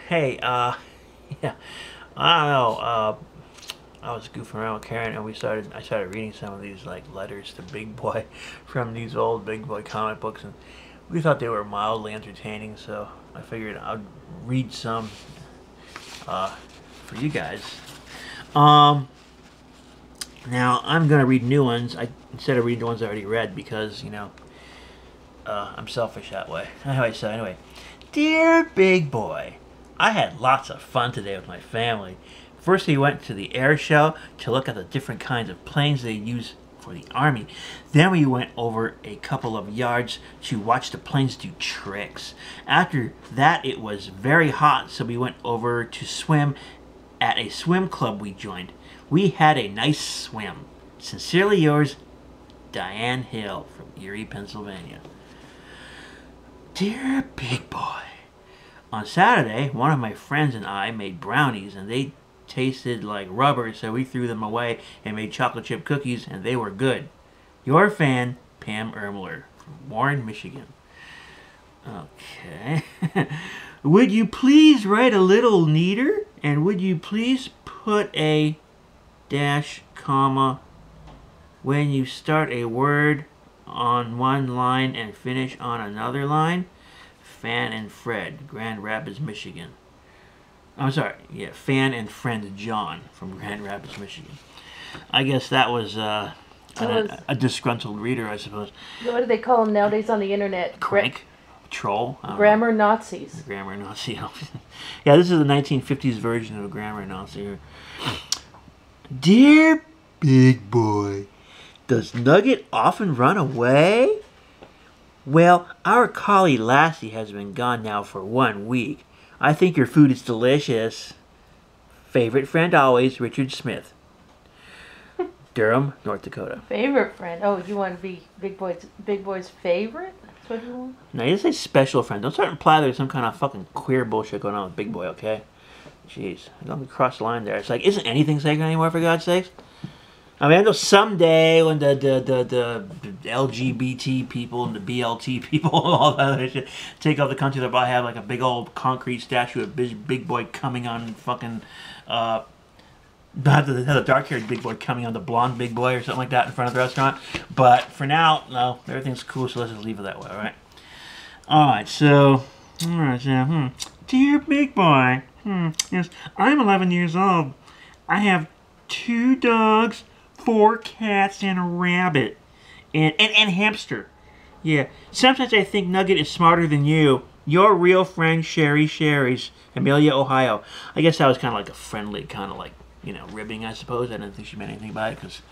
Hey, yeah, I don't know. I was goofing around with Karen, and I started reading some of these like letters to Big Boy from these old Big Boy comic books, and we thought they were mildly entertaining. So I figured I'd read some uh, for you guys. Um, Now I'm gonna read new ones. Instead of reading the ones I already read because I'm selfish that way. Anyway, dear Big Boy, I had lots of fun today with my family. First, we went to the air show to look at the different kinds of planes they use for the Army. Then we went over a couple of yards to watch the planes do tricks. After that, it was very hot, so we went over to swim at a swim club we joined. We had a nice swim. Sincerely yours, Diane Hill from Erie, Pennsylvania. Dear Big Boy, on Saturday, one of my friends and I made brownies, and they tasted like rubber, so we threw them away and made chocolate chip cookies, and they were good. Your fan, Pam Ermler from Warren, Michigan. Okay. Would you please write a little neater? And would you please put a dash, comma, when you start a word on one line and finish on another line? Fan and Fred, Grand Rapids, Michigan. I'm sorry, yeah, Fan and friend John from Grand Rapids, Michigan. I guess that was a disgruntled reader, I suppose. What do they call them nowadays on the internet? Crank? Troll? Grammar Nazis. Grammar Nazi. Yeah, this is the 1950s version of a grammar Nazi. Dear Big Boy, does Nugget often run away? Well, our collie Lassie has been gone now for 1 week. I think your food is delicious. Favorite friend always, Richard Smith. Durham, North Dakota. Favorite friend. Oh, you want to be Big Boy's favorite? That's what you want? Now, you say special friend. Don't start implying there's some kind of fucking queer bullshit going on with Big Boy, okay? Jeez. Don't cross the line there. It's like, isn't anything sacred anymore, for God's sakes? I mean, I know someday when the LGBT people and the BLT people and all that other shit take over the country, they'll probably have like a big old concrete statue of Big Boy coming on fucking, have the dark-haired Big Boy coming on the blonde Big Boy or something like that in front of the restaurant. But for now, no, everything's cool, so let's just leave it that way, all right? Alright, so, Dear Big Boy, yes, I'm 11 years old. I have 2 dogs, 4 cats, and a rabbit. And hamster. Yeah. Sometimes I think Nugget is smarter than you. Your real friend, Sherry Sherry's, Amelia, Ohio. I guess that was kind of like a friendly, kind of like, ribbing, I suppose. I didn't think she meant anything by it, because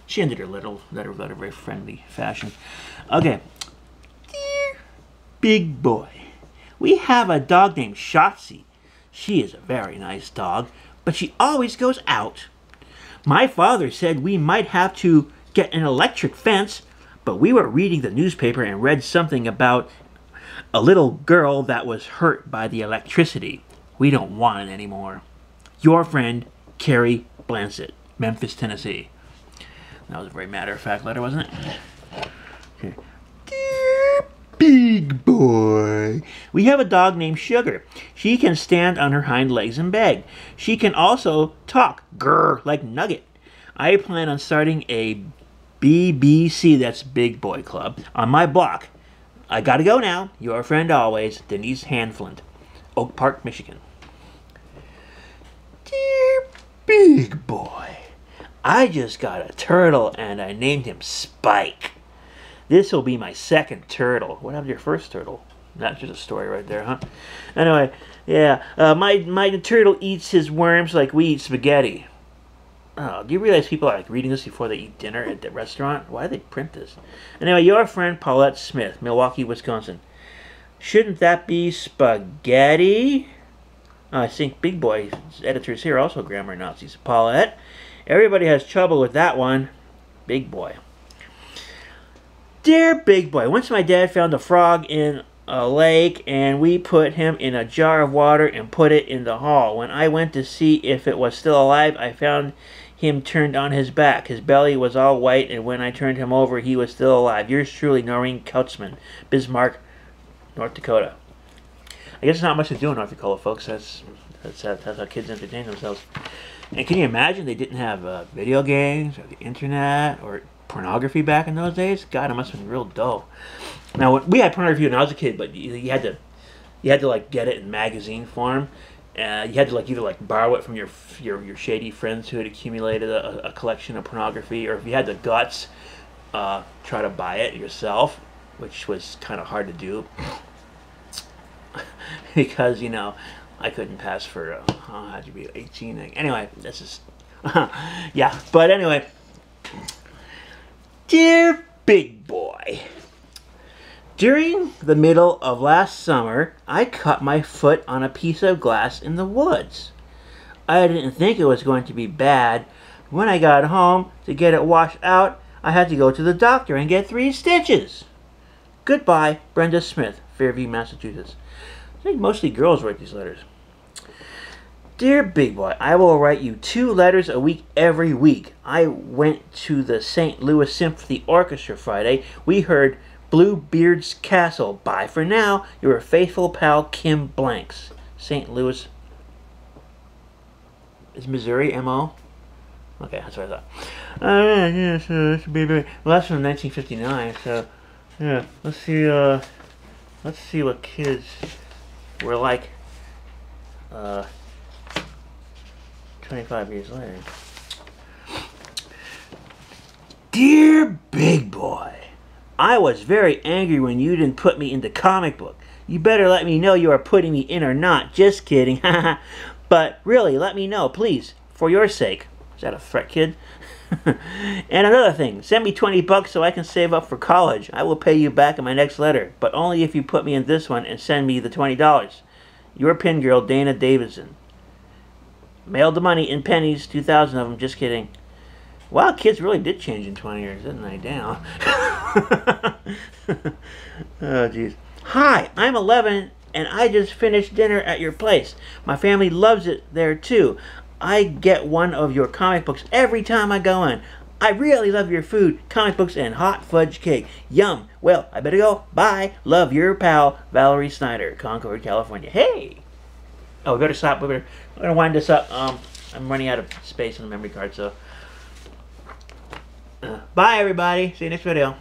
she ended her letter in a very friendly fashion. Okay. Dear Big Boy, we have a dog named Shotzi. She is a very nice dog, but she always goes out. My father said we might have to get an electric fence, but we were reading the newspaper and read something about a little girl that was hurt by the electricity. We don't want it anymore. Your friend, Carrie Blansett, Memphis, Tennessee. That was a very matter-of-fact letter, wasn't it? Okay. Dear Big Boy, we have a dog named Sugar. She can stand on her hind legs and beg. She can also talk, grrr, like Nugget. I plan on starting a BBC, that's Big Boy Club, on my block. I gotta go now. Your friend always, Denise Hanflint, Oak Park, Michigan. Dear Big Boy, I just got a turtle and I named him Spike. This will be my 2nd turtle. What happened to your first turtle? That's just a story right there, huh? Anyway, yeah. My turtle eats his worms like we eat spaghetti. Oh, do you realize people are like reading this before they eat dinner at the restaurant? Why do they print this? Anyway, your friend Paulette Smith, Milwaukee, Wisconsin. Shouldn't that be spaghetti? I think Big Boy's editors here also grammar Nazis. Paulette, everybody has trouble with that one. Big Boy. Dear Big Boy, once my dad found a frog in a lake and we put him in a jar of water and put it in the hall. When I went to see if it was still alive, I found him turned on his back. His belly was all white, and when I turned him over, he was still alive. Yours truly, Noreen Kautzman, Bismarck, North Dakota. I guess there's not much to do in North Dakota, folks. That's how kids entertain themselves. And can you imagine they didn't have video games or the internet or pornography back in those days? God, it must have been real dull. Now, we had pornography when I was a kid, but you had to like get it in magazine form. You had to like either like borrow it from your shady friends who had accumulated a collection of pornography, or if you had the guts, try to buy it yourself, which was kind of hard to do because I couldn't pass for how'd you be 18? Anyway, this is yeah. But anyway, dear big boy. During the middle of last summer, I cut my foot on a piece of glass in the woods. I didn't think it was going to be bad. When I got home to get it washed out, I had to go to the doctor and get 3 stitches. Goodbye, Brenda Smith, Fairview, Massachusetts. I think mostly girls write these letters. Dear Big Boy, I will write you 2 letters a week every week. I went to the St. Louis Symphony Orchestra Friday. We heard Bluebeard's Castle. Bye for now. Your faithful pal, Kim Blanks. St. Louis. Is Missouri M.O.? Okay, that's what I thought. Yeah, so this would be very... Well, that's from 1959, so... Yeah, let's see what kids were like 25 years later. Dear Big Boy, I was very angry when you didn't put me into comic book. You better let me know you are putting me in or not. Just kidding. But really, let me know, please, for your sake. Is that a threat, kid? And another thing, send me $20 so I can save up for college. I will pay you back in my next letter, but only if you put me in this one and send me the $20. Your pin girl, Dana Davidson. Mailed the money in pennies, 2,000 of them. Just kidding. Wow, kids really did change in 20 years, didn't they? Damn. Oh, jeez. Hi, I'm 11, and I just finished dinner at your place. My family loves it there, too. I get one of your comic books every time I go in. I really love your food, comic books, and hot fudge cake. Yum. Well, I better go. Bye. Love, your pal, Valerie Snyder, Concord, California. Hey! Oh, we better stop. We're going to wind this up. I'm running out of space on the memory card, so... bye, everybody. See you next video.